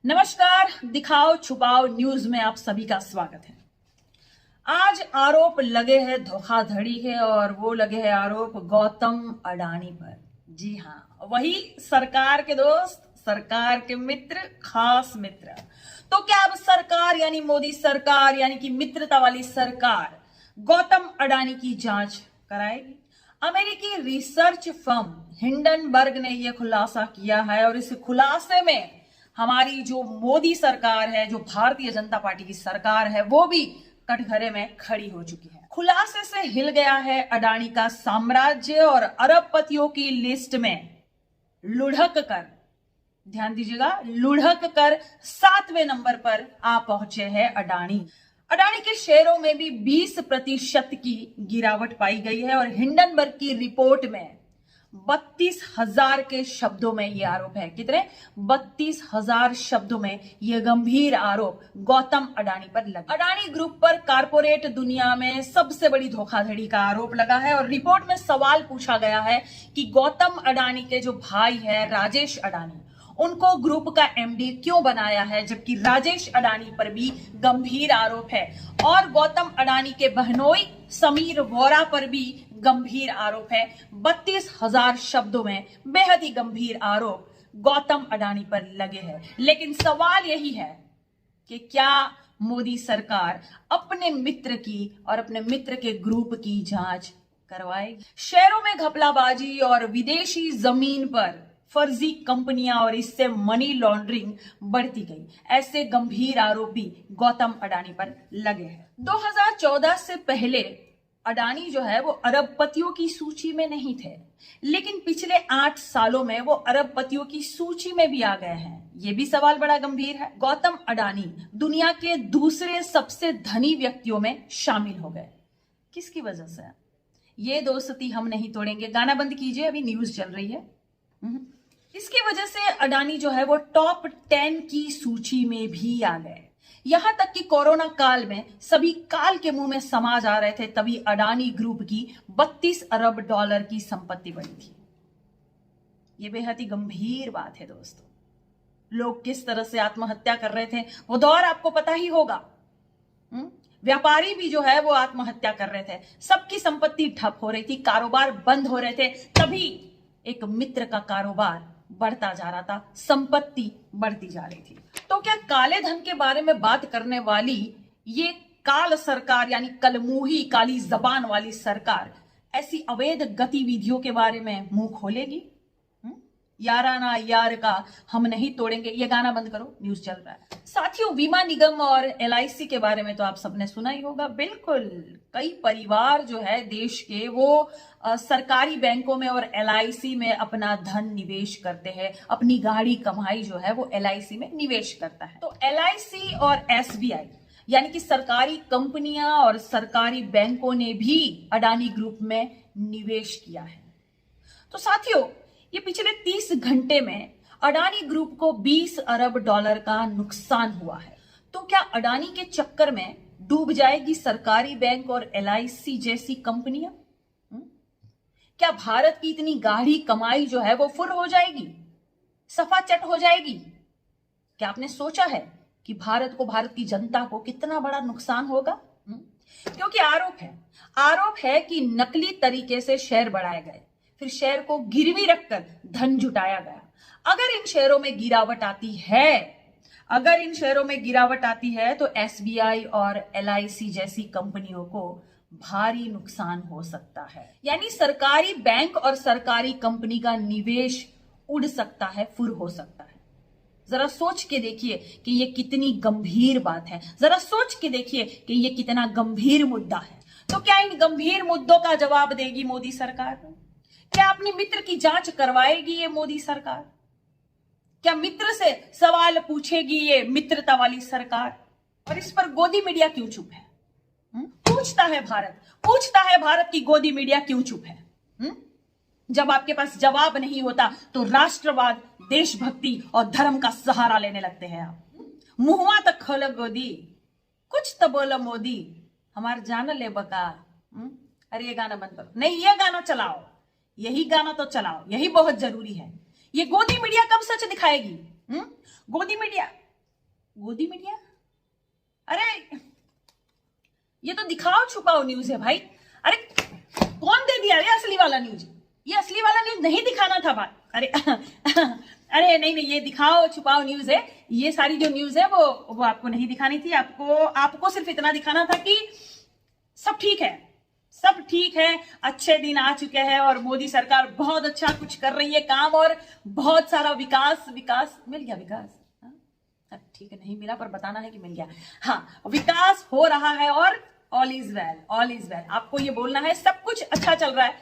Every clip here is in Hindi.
नमस्कार, दिखाओ छुपाओ न्यूज में आप सभी का स्वागत है। आज आरोप लगे हैं धोखाधड़ी के और वो लगे हैं आरोप गौतम अडानी पर। जी हाँ, वही सरकार के दोस्त, सरकार के मित्र, खास मित्र। तो क्या अब सरकार यानी मोदी सरकार यानी कि मित्रता वाली सरकार गौतम अडानी की जांच कराएगी? अमेरिकी रिसर्च फर्म हिंडनबर्ग ने यह खुलासा किया है और इस खुलासे में हमारी जो मोदी सरकार है, जो भारतीय जनता पार्टी की सरकार है, वो भी कटघरे में खड़ी हो चुकी है। खुलासे से हिल गया है अडानी का साम्राज्य और अरबपतियों की लिस्ट में लुढ़क कर, ध्यान दीजिएगा, लुढ़क कर 7वें नंबर पर आ पहुंचे हैं अडानी। अडानी के शेयरों में भी 20% की गिरावट पाई गई है और हिंडनबर्ग की रिपोर्ट में 32,000 के शब्दों में यह आरोप है। कितने? 32,000 शब्दों में यह गंभीर आरोप गौतम अडानी पर लगा। अडानी ग्रुप पर कारपोरेट दुनिया में सबसे बड़ी धोखाधड़ी का आरोप लगा है और रिपोर्ट में सवाल पूछा गया है कि गौतम अडानी के जो भाई है राजेश अडानी, उनको ग्रुप का एमडी क्यों बनाया है, जबकि राजेश अडानी पर भी गंभीर आरोप है और गौतम अडानी के बहनोई समीर वोरा पर भी गंभीर आरोप है। 32,000 शब्दों में बेहद ही गंभीर आरोप गौतम अडानी पर लगे हैं। लेकिन सवाल यही है कि क्या मोदी सरकार अपने मित्र की और अपने मित्र के ग्रुप की जांच करवाएगी? शेयरों में घपलाबाजी और विदेशी जमीन पर फर्जी कंपनियां और इससे मनी लॉन्ड्रिंग बढ़ती गई, ऐसे गंभीर आरोप भी गौतम अडानी पर लगे हैं। 2014 से पहले अडानी जो है वो अरबपतियों की सूची में नहीं थे, लेकिन पिछले 8 सालों में वो अरबपतियों की सूची में भी आ गए हैं। ये भी सवाल बड़ा गंभीर है। गौतम अडानी दुनिया के दूसरे सबसे धनी व्यक्तियों में शामिल हो गए। किसकी वजह से? ये दोस्ती हम नहीं तोड़ेंगे, गाना बंद कीजिए, अभी न्यूज चल रही है। इसकी वजह से अडानी जो है वो टॉप 10 की सूची में भी आ गए। यहां तक कि कोरोना काल में सभी काल के मुंह में समा जा रहे थे, तभी अडानी ग्रुप की 32 अरब डॉलर की संपत्ति बढ़ी थी। यह बेहद ही गंभीर बात है दोस्तों। लोग किस तरह से आत्महत्या कर रहे थे वो दौर आपको पता ही होगा। व्यापारी भी जो है वो आत्महत्या कर रहे थे, सबकी संपत्ति ठप हो रही थी, कारोबार बंद हो रहे थे, तभी एक मित्र का कारोबार बढ़ता जा रहा था, संपत्ति बढ़ती जा रही थी। तो क्या काले धन के बारे में बात करने वाली ये काल सरकार यानी कलमुही काली जबान वाली सरकार ऐसी अवैध गतिविधियों के बारे में मुंह खोलेगी? याराना यार का हम नहीं तोड़ेंगे, ये गाना बंद करो, न्यूज चल रहा है। साथियों, बीमा निगम और एलआईसी के बारे में तो आप सबने सुना ही होगा। बिल्कुल, कई परिवार जो है देश के वो सरकारी बैंकों में और एलआईसी में अपना धन निवेश करते हैं, अपनी गाड़ी कमाई जो है वो एलआईसी में निवेश करता है। तो एलआईसी और एसबीआई यानी कि सरकारी कंपनियां और सरकारी बैंकों ने भी अडानी ग्रुप में निवेश किया है। तो साथियों, ये पिछले 30 घंटे में अडानी ग्रुप को 20 अरब डॉलर का नुकसान हुआ है। तो क्या अडानी के चक्कर में डूब जाएगी सरकारी बैंक और एलआईसी जैसी कंपनियां? क्या भारत की इतनी गाढ़ी कमाई जो है वो फुर हो जाएगी, सफाचट हो जाएगी? क्या आपने सोचा है कि भारत को, भारत की जनता को कितना बड़ा नुकसान होगा? क्योंकि आरोप है कि नकली तरीके से शेयर बढ़ाए गए, फिर शेयर को गिरवी रखकर धन जुटाया गया। अगर इन शेयरों में गिरावट आती है तो एसबीआई और एलआईसी जैसी कंपनियों को भारी नुकसान हो सकता है। यानी सरकारी बैंक और सरकारी कंपनी का निवेश उड़ सकता है, फुर हो सकता है। जरा सोच के देखिए कि ये कितनी गंभीर बात है, जरा सोच के देखिए कि ये कितना गंभीर मुद्दा है। तो क्या इन गंभीर मुद्दों का जवाब देगी मोदी सरकार? क्या अपने मित्र की जांच करवाएगी ये मोदी सरकार? क्या मित्र से सवाल पूछेगी ये मित्रता वाली सरकार? और इस पर गोदी मीडिया क्यों चुप है? पूछता है भारत की गोदी मीडिया क्यों चुप है? जब आपके पास जवाब नहीं होता तो राष्ट्रवाद, देशभक्ति और धर्म का सहारा लेने लगते हैं आप। मुहुआ तक खोलो गोदी, कुछ तो बोलो मोदी, हमार जान ले बका। अरे ये गाना बंद करो, नहीं ये गाना चलाओ, यही गाना तो चलाओ, यही बहुत जरूरी है। ये गोदी मीडिया कब सच दिखाएगी? गोदी मीडिया गोदी मीडिया? अरे ये तो दिखाओ छुपाओ न्यूज है भाई। अरे कौन दे दिया ये असली वाला न्यूज? ये असली वाला न्यूज नहीं दिखाना था भाई। अरे अरे नहीं नहीं, ये दिखाओ छुपाओ न्यूज है। ये सारी जो न्यूज है वो आपको नहीं दिखानी थी। आपको सिर्फ इतना दिखाना था कि सब ठीक है, सब ठीक है, अच्छे दिन आ चुके हैं और मोदी सरकार बहुत अच्छा कुछ कर रही है काम, और बहुत सारा विकास मिल गया। विकास ठीक है, नहीं मिला पर बताना है कि मिल गया। हाँ, विकास हो रहा है और all is well, all is well. आपको ये बोलना है सब कुछ अच्छा चल रहा है,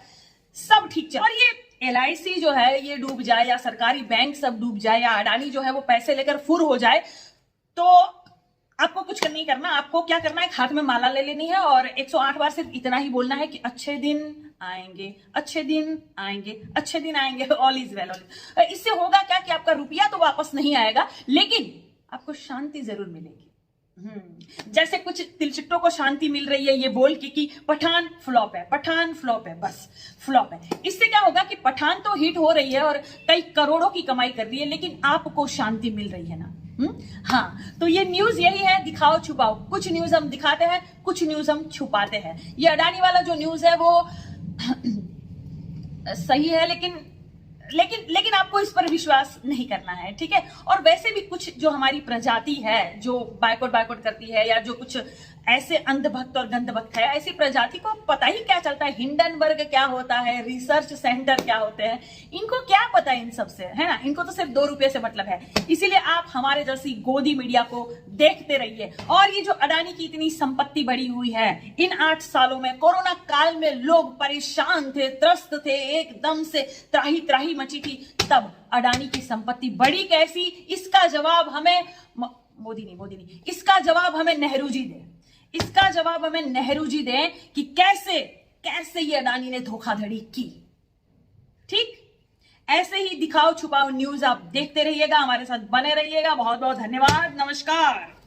सब ठीक चल। और ये LIC जो है ये डूब जाए, या सरकारी बैंक सब डूब जाए, या अडानी जो है वो पैसे लेकर फुर हो जाए, तो आपको कुछ नहीं करना। आपको क्या करना है, हाथ में माला ले लेनी है और 108 बार सिर्फ इतना ही बोलना है कि अच्छे दिन आएंगे, अच्छे दिन आएंगे, अच्छे दिन आएंगे, all is well, all is. इससे होगा क्या कि आपका रुपया तो वापस नहीं आएगा, लेकिन आपको शांति जरूर मिलेगी। जैसे कुछ तिलचिट्टों को शांति मिल रही है ये बोल के कि पठान फ्लॉप है, पठान फ्लॉप है, बस फ्लॉप है। इससे क्या होगा कि पठान तो हिट हो रही है और कई करोड़ों की कमाई कर रही है, लेकिन आपको शांति मिल रही है ना। हाँ, तो ये न्यूज यही है, दिखाओ छुपाओ। कुछ न्यूज हम दिखाते हैं, कुछ न्यूज हम छुपाते हैं। ये अडानी वाला जो न्यूज है वो सही है, लेकिन आपको इस पर विश्वास नहीं करना है, ठीक है। और वैसे भी कुछ जो हमारी प्रजाति है जो बायकॉट करती है, या जो कुछ ऐसे अंधभक्त और गंधभक्त है, ऐसी प्रजाति को पता ही क्या चलता है हिंडनबर्ग क्या होता है, रिसर्च सेंटर क्या होते हैं, इनको क्या पता है इन सब से, है ना। इनको तो सिर्फ 2 रुपए से मतलब है। इसीलिए आप हमारे जैसी गोदी मीडिया को देखते रहिए। और ये जो अडानी की इतनी संपत्ति बढ़ी हुई है इन 8 सालों में, कोरोना काल में लोग परेशान थे, त्रस्त थे, एकदम से त्राही त्राही मची थी, तब अडानी की संपत्ति बढ़ी कैसी, इसका जवाब हमें मोदी नहीं, इसका जवाब हमें नेहरू जी दे। इसका जवाब हमें नेहरू जी दें कि कैसे ये अडानी ने धोखाधड़ी की। ठीक, ऐसे ही दिखाओ छुपाओ न्यूज आप देखते रहिएगा, हमारे साथ बने रहिएगा। बहुत बहुत धन्यवाद, नमस्कार।